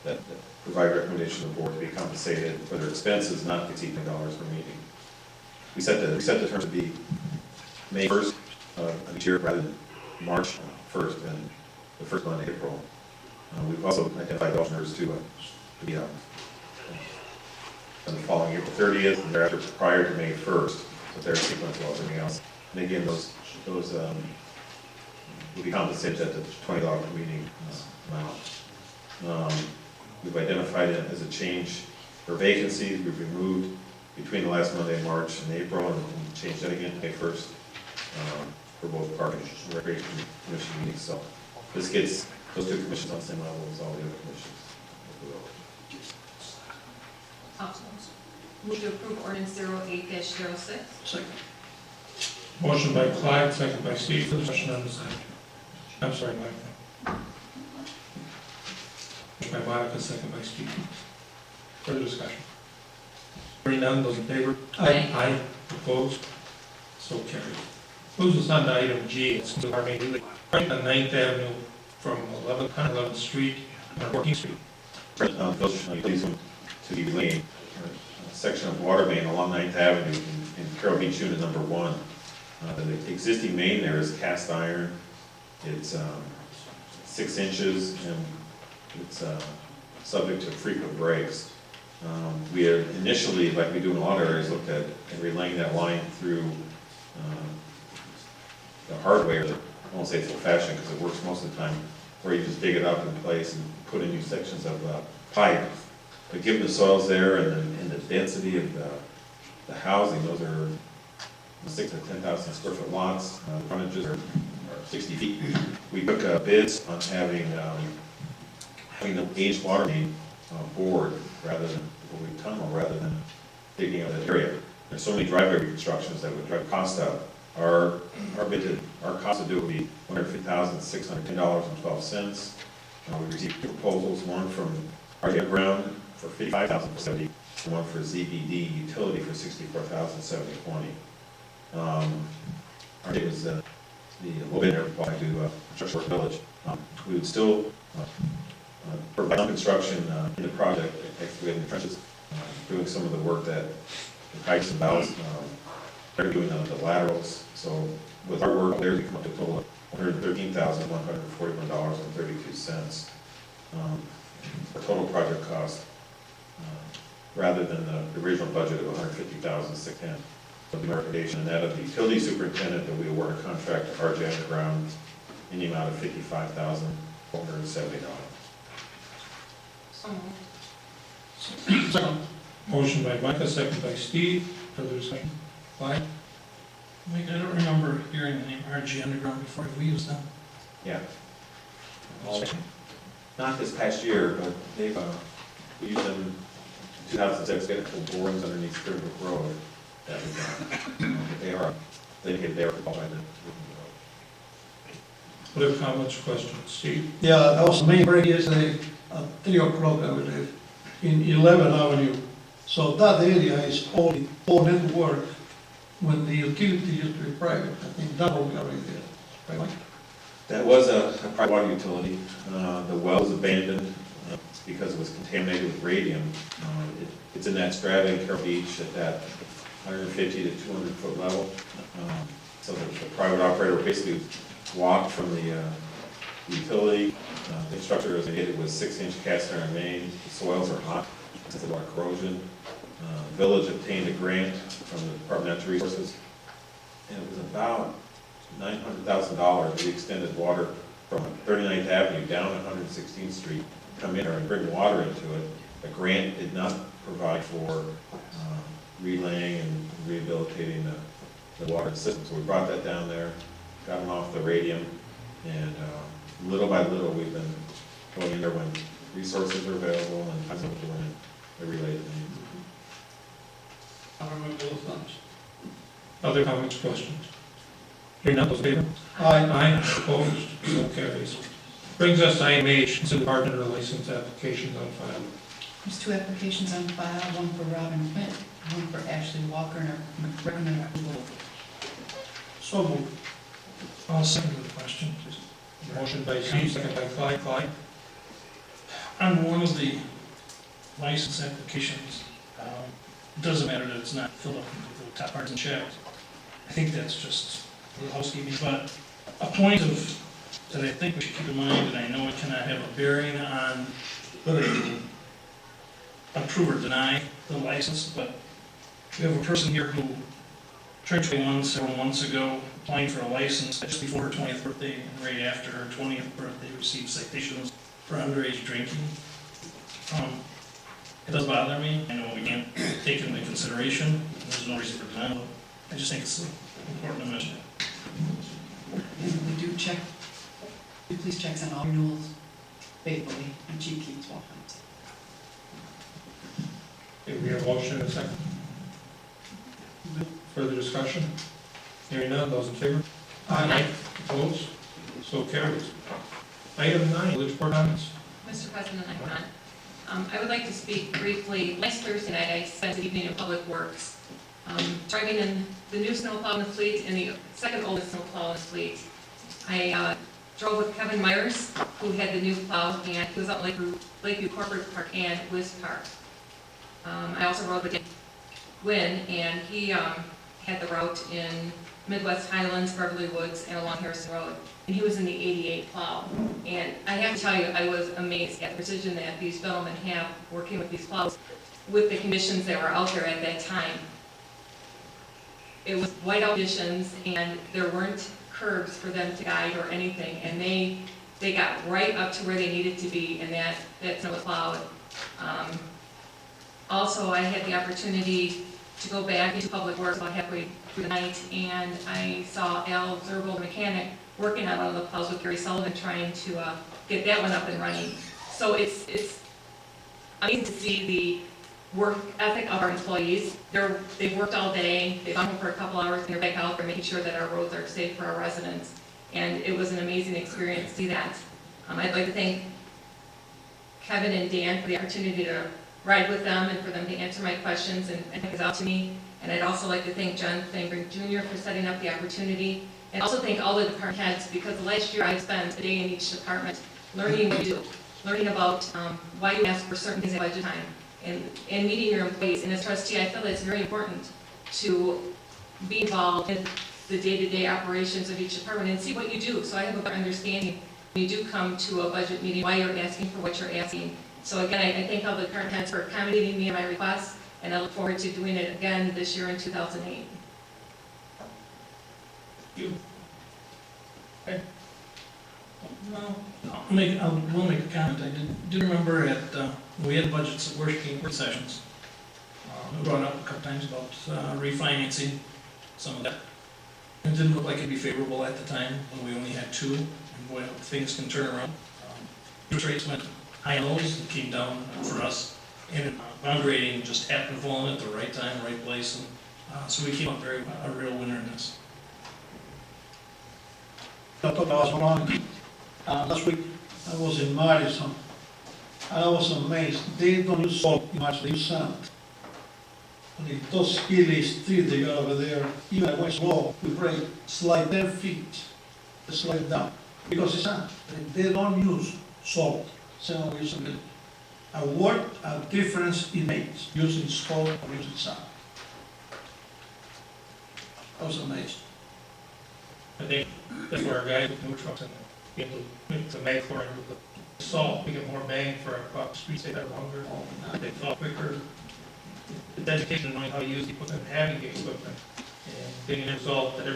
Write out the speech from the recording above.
that provide recommendation to the board to be compensated for their expenses not to exceed $10 per meeting. We set the term to be May 1st of each year rather than March 1st and the first Monday of April. We've also identified alternatives to be on the following April 30th and thereafter prior to May 1st, but they're sequence of everything else. And again, those will be compensated at the $20 per meeting amount. We've identified it as a change for vacancies. We've removed between the last Monday in March and April, and changed that again to May 1st for both Park and Recreation Commission meetings. So this gets those two commissions on the same level as all the other commissions. Move to approve ordinance 08-06. Second. Motion by Clyde, second by Steve. Discussion on this item. I'm sorry, Mike. Motion by Monica, second by Steve. Further discussion? Hearing none, those in favor? Aye. Aye. Opposed? So carried. Moves us on to item G. It's our main on 9th Avenue from 11th Street and 14th Street. Those utilities to be laid a section of water main along 9th Avenue in Carroll Beach Unit number 1. The existing main there is cast iron. It's 6 inches and it's subject to frequent breaks. We had initially, like we do in a lot of areas, looked at relaying that line through the hard way, or I won't say it's old-fashioned because it works most of the time, where you just dig it up in place and put in new sections of pipe. But given the soils there and the density of the housing, those are 6,000 to 10,000 square foot lots. The frontages are 60 feet. We took bids on having the aged water main bored rather than tunnel rather than digging out that area. There's so many driveway reconstructions that would drive cost up. Our cost to do it would be $150,610.12. We received 2 proposals, one from RJ Brown for $55,070, and one for ZBD Utility for $64,720. RJ was the low bidder applied to Structure Village. We would still provide some construction in the project, excavating the trenches, doing some of the work that the pipes and valves, they're doing the laterals. So with our work there, we come up to a total of $113,141.32 for total project cost, rather than the original budget of $150,610. So the recommendation and that of the utility superintendent that we award a contract to RJ Underground in the amount of $55,470. So moved. Second. Motion by Micah, second by Steve. Further discussion? Clyde? Mike, I don't remember hearing the name RG Underground before. Have we used them? Yeah. Not this past year, but they've we used them in 2006 to get full borings underneath Springbrook Road. That was they indicated they are qualified to. Other comments, questions? Steve? Yeah, that was the main break yesterday at 3 o'clock, I believe, in 11th Avenue. So that area is all network when the utility used to be private. I think that will be already there, right, Mike? That was a private water utility. The well was abandoned because it was contaminated with radium. It's in that strata in Carroll Beach at that 150 to 200 foot level. So the private operator basically walked from the utility. The structure as indicated was 6-inch cast iron main. The soils are hot. There's a lot of corrosion. The village obtained a grant from the Department of Natural Resources, and it was about $900,000. We extended water from 39th Avenue down to 116th Street, come in and bring water into it. The grant did not provide for relaying and rehabilitating the water system. So we brought that down there, got them off the radium, and little by little we've been going in there when resources are available and times of doing the related things. I remember those times. Other comments, questions? Hearing none, those in favor? Aye. Aye. Opposed? So carries. Brings us to item H, consider partner license applications on file. There's 2 applications on file, one for Robin Quint, one for Ashley Walker, and I recommend approval. So moved. I'll second the question. Motion by Steve, second by Clyde. Clyde? on one of the license applications, it doesn't matter that it's not filled up into the top parts and checked. I think that's just a little housekeeping, but a point of, that I think we should keep in mind, and I know it cannot have a bearing on whether you approve or deny the license, but we have a person here who turned 21 several months ago, applying for a license just before her 20th birthday, and right after her 20th birthday, received citations for underage drinking. It does bother me. I know we can't take it into consideration, and there's no reason for denial. I just think it's important to mention it. And we do check, please checks on all renewals faithfully, and Chief keeps walking. Okay, we have a motion and a second. Further discussion? Hearing none, those in favor? Aye. Opposed? So carries. Item 9, village board comments. Mr. President, I would like to speak briefly. Last Thursday night, I spent the evening in Public Works, driving in the new snowplow in the fleet and the second oldest snowplow in the fleet. I drove with Kevin Myers, who had the new plow, and he was out in Lakeview Corporate Park and Wiz Park. I also rode with Gwynn, and he had the route in Midwest Highlands, Beverly Woods, and along Harrison Road. And he was in the 88 plow. And I have to tell you, I was amazed at the precision that these gentlemen have working with these plows with the conditions that were out there at that time. It was whiteout conditions, and there weren't curbs for them to guide or anything. And they got right up to where they needed to be, and that snow was plowed. Also, I had the opportunity to go back into Public Works about halfway through the night, and I saw Al Zerbel, the mechanic, working on one of the plows with Gary Sullivan, trying to get that one up and running. So it's amazing to see the work ethic of our employees. They've worked all day, they've gone home for a couple hours, and they're back out there making sure that our roads are safe for our residents. And it was an amazing experience to see that. I'd like to thank Kevin and Dan for the opportunity to ride with them and for them to answer my questions and take it out to me. And I'd also like to thank John Fangren Jr. for setting up the opportunity, and also thank all the department heads, because the last year I've spent a day in each department learning what you do, learning about why you ask for certain things at budget time, and meeting your employees. And as trustee, I feel that it's very important to be involved in the day-to-day operations of each department and see what you do, so I have a better understanding when you do come to a budget meeting, why you're asking for what you're asking. So again, I thank all the department heads for accommodating me and my requests, and I look forward to doing it again this year in 2008. You. Well, I will make a comment. I did remember we had budgets working sessions. We brought up a couple times about refinancing some of that. It didn't look like it'd be favorable at the time when we only had two, and boy, things can turn around. Interest rates went high on those and came down for us, and bond rating just happened to fall in at the right time, right place, and so we came up a real winner in this. I thought I was wrong. Last week, I was in Madison, and I was amazed. They don't use salt in Madison, they use sand. And in those hilly streets they got over there, even when it's low, we break, slide 10 feet, they slide down, because it's sand. They don't use salt. So we using it. A difference it makes, using salt or using sand. I was amazed. I think that's where our guys with new trucks and be able to make for it with the salt, we get more bang for our buck. Streets stay better longer, they thaw quicker. The dedication of knowing how to use the equipment, having the equipment, and getting a result that every